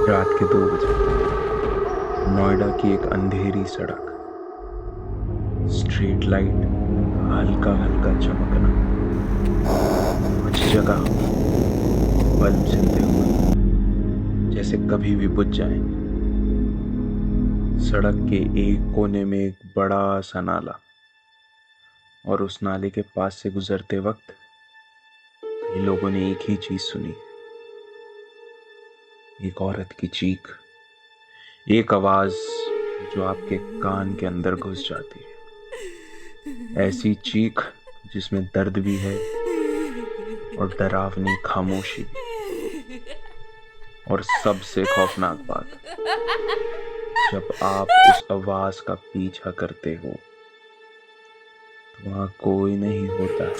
रात के 2 बजे नोएडा की एक अंधेरी सड़क। स्ट्रीट लाइट हल्का हल्का चमकना, कुछ जगह बल्ब जलते हुए जैसे कभी भी बुझ जाए। सड़क के एक कोने में एक बड़ा सा नाला, और उस नाले के पास से गुजरते वक्त कई लोगों ने एक ही चीज सुनी। एक औरत की चीख, एक आवाज जो आपके कान के अंदर घुस जाती है। ऐसी चीख जिसमें दर्द भी है और डरावनी खामोशी भी। और सबसे खौफनाक बात, जब आप उस आवाज का पीछा करते हो तो वहां कोई नहीं होता है।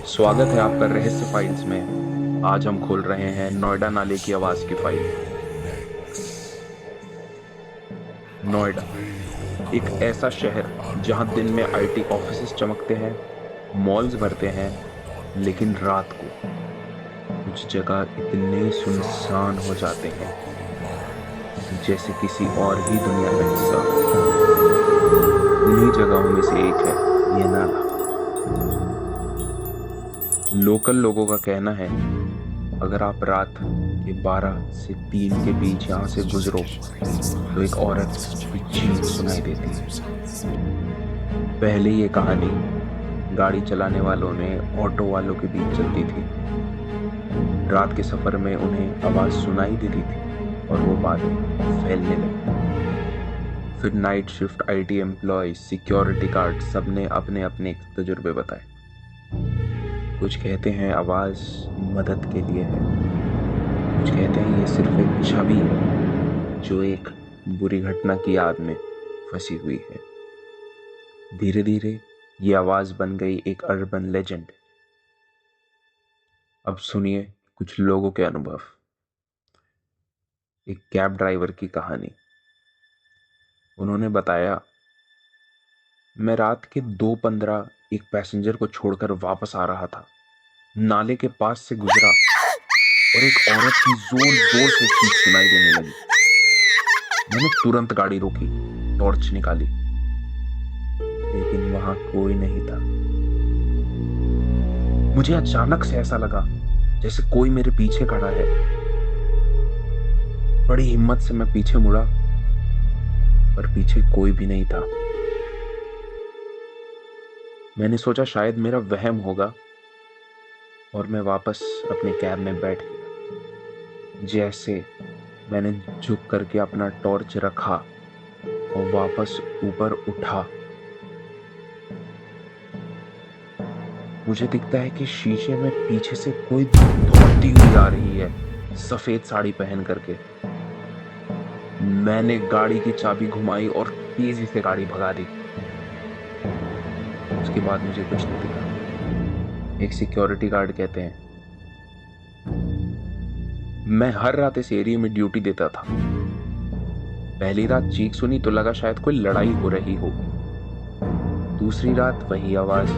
स्वागत है आपका रहस्य फाइल्स में। आज हम खोल रहे हैं नोएडा नाले की आवाज की फाइल। नोएडा, एक ऐसा शहर जहां दिन में आईटी ऑफिसेस चमकते हैं, मॉल्स भरते हैं, लेकिन रात को कुछ जगह इतने सुनसान हो जाते हैं जैसे किसी और ही दुनिया का हिस्सा हो। उन्हीं जगहों में से एक है ये नाला। लोकल लोगों का कहना है, अगर आप रात के 12 से 3 के बीच यहाँ से गुजरो तो एक औरत की चीख सुनाई देती है। पहले ये कहानी गाड़ी चलाने वालों ने ऑटो वालों के बीच चलती थी। रात के सफर में उन्हें आवाज सुनाई देती थी और वो बातें फैलने लगी। फिर night shift IT employee, security guard, सबने अपने अपने तजुर्बे बताए। कुछ कहते हैं आवाज मदद के लिए है, कुछ कहते हैं ये सिर्फ एक छवि है जो एक बुरी घटना की याद में फंसी हुई है। धीरे धीरे ये आवाज बन गई एक अर्बन लेजेंड। अब सुनिए कुछ लोगों के अनुभव। एक कैब ड्राइवर की कहानी। उन्होंने बताया, मैं रात के 2:15 एक पैसेंजर को छोड़कर वापस आ रहा था। नाले के पास से गुजरा और एक औरत की जोर जोर से चीख सुनाई देने लगी। मैंने तुरंत गाड़ी रोकी, टॉर्च निकाली, लेकिन वहां कोई नहीं था। मुझे अचानक से ऐसा लगा जैसे कोई मेरे पीछे खड़ा है। बड़ी हिम्मत से मैं पीछे मुड़ा, पर पीछे कोई भी नहीं था। मैंने सोचा शायद मेरा वहम होगा और मैं वापस अपने कैब में बैठ गया। जैसे मैंने झुक करके अपना टॉर्च रखा और वापस ऊपर उठा, मुझे दिखता है कि शीशे में पीछे से कोई दौड़ती हुई आ रही है, सफेद साड़ी पहन करके। मैंने गाड़ी की चाबी घुमाई और तेजी से गाड़ी भगा दी। उसके बाद मुझे कुछ नहीं दिखा। एक सिक्योरिटी गार्ड कहते हैं, मैं हर रात इस एरिया में ड्यूटी देता था। पहली रात चीख सुनी तो लगा शायद कोई लड़ाई हो रही हो। दूसरी रात वही आवाज,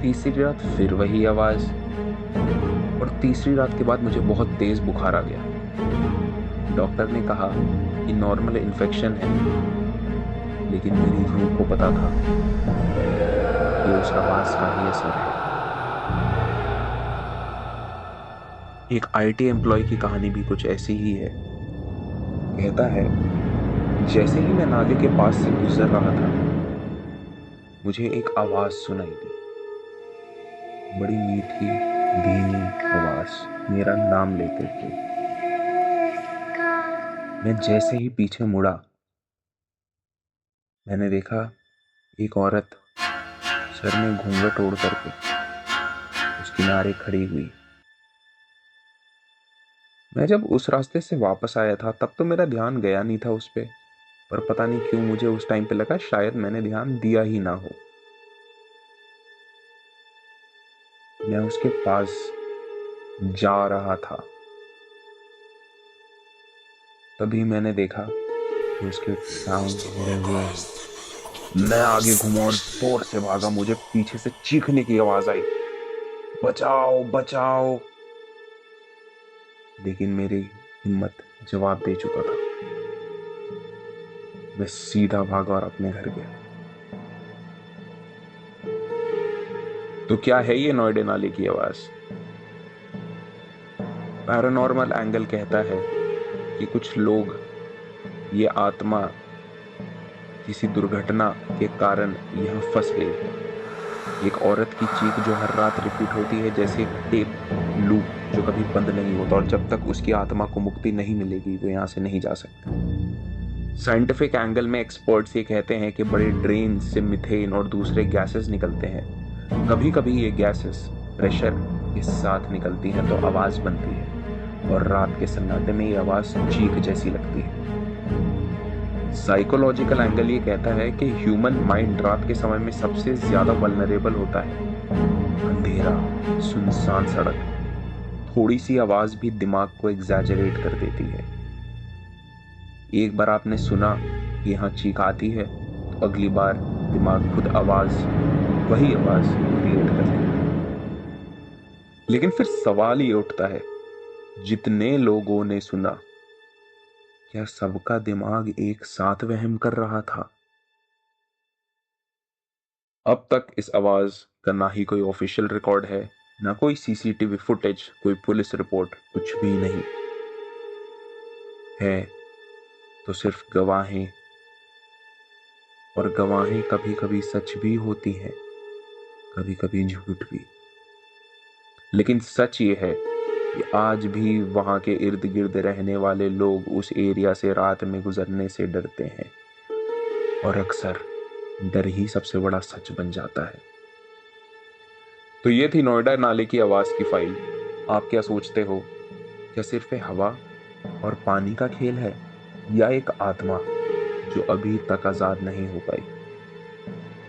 तीसरी रात फिर वही आवाज, और तीसरी रात के बाद मुझे बहुत तेज बुखार आ गया। डॉक्टर ने कहा कि नॉर्मल इन्फेक्शन है, लेकिन मेरी रूह को पता था कि उस आवाज का ही असर है। एक आईटी एम्प्लॉय की कहानी भी कुछ ऐसी ही है। कहता है, जैसे ही मैं नाले के पास से गुजर रहा था, मुझे एक आवाज सुनाई दी। बड़ी मीठी धीमी आवाज, मेरा नाम लेते हुए। मैं जैसे ही पीछे मुड़ा, मैंने देखा एक औरत सर में घूंघट ओढ़ करके उस किनारे खड़ी हुई। मैं जब उस रास्ते से वापस आया था तब तो मेरा ध्यान गया नहीं था उस पे, पर पता नहीं क्यों मुझे उस टाइम पे लगा शायद मैंने ध्यान दिया ही ना हो। मैं उसके पास जा रहा था, तभी मैंने देखा कि उसके टांग मुड़े हुए हैं। मैं आगे घूमा और जोर से भागा। मुझे पीछे से चीखने की आवाज आई, बचाओ बचाओ, लेकिन मेरी हिम्मत जवाब दे चुका था। वह सीधा भागा और अपने घर गया। तो क्या है ये नोएडा नाले की आवाज? पैरानॉर्मल एंगल कहता है कि कुछ लोग, ये आत्मा किसी दुर्घटना के कारण यहां फंस गई है। एक औरत की चीख जो हर रात रिपीट होती है, जैसे एक टेप लूप जो कभी बंद नहीं होता, और जब तक उसकी आत्मा को मुक्ति नहीं मिलेगी वो यहां से नहीं जा सकती। साइंटिफिक एंगल में एक्सपर्ट्स ये कहते हैं कि बड़े ड्रेन से मीथेन और दूसरे गैसेस निकलते हैं। कभी कभी ये गैसेस प्रेशर के साथ निकलती हैं तो आवाज बनती है, और रात के सन्नाटे में ये आवाज चीख जैसी लगती है। साइकोलॉजिकल एंगल ये कहता है कि ह्यूमन माइंड रात के समय में सबसे ज्यादा वल्नरेबल होता है। अंधेरा, सुनसान सड़क, थोड़ी सी आवाज भी दिमाग को एग्जैजरेट कर देती है। एक बार आपने सुना कि यहाँ चीख आती है, तो अगली बार दिमाग खुद वही आवाज क्रिएट कर लेता है। लेकिन फिर सवाल ये उठता है, जितने लोगों ने सुना, क्या सबका दिमाग एक साथ वहम कर रहा था? अब तक इस आवाज का ना ही कोई ऑफिशियल रिकॉर्ड है, ना कोई सीसीटीवी फुटेज, कोई पुलिस रिपोर्ट, कुछ भी नहीं है। तो सिर्फ गवाहें, और गवाहें कभी कभी सच भी होती हैं, कभी कभी झूठ भी। लेकिन सच ये है कि आज भी वहां के इर्द गिर्द रहने वाले लोग उस एरिया से रात में गुजरने से डरते हैं, और अक्सर डर ही सबसे बड़ा सच बन जाता है। तो ये थी नोएडा नाले की आवाज की फाइल। आप क्या सोचते हो? क्या सिर्फ हवा और पानी का खेल है, या एक आत्मा जो अभी तक आजाद नहीं हो पाई?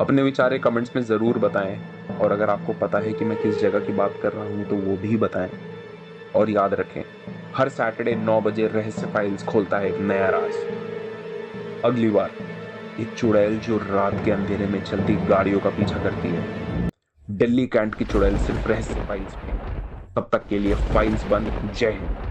अपने विचारे कमेंट्स में जरूर बताएं, और अगर आपको पता है कि मैं किस जगह की बात कर रहा हूं तो वो भी बताएं। और याद रखें, हर सैटरडे 9 बजे रहस्य फाइल्स खोलता है एक नया राज। अगली बार एक चुड़ैल जो रात के अंधेरे में चलती गाड़ियों का पीछा करती है। दिल्ली कैंट की चुड़ैल सिर्फ रहस्य फाइल्स में। तब तक के लिए फाइल्स बंद। जय हिंद।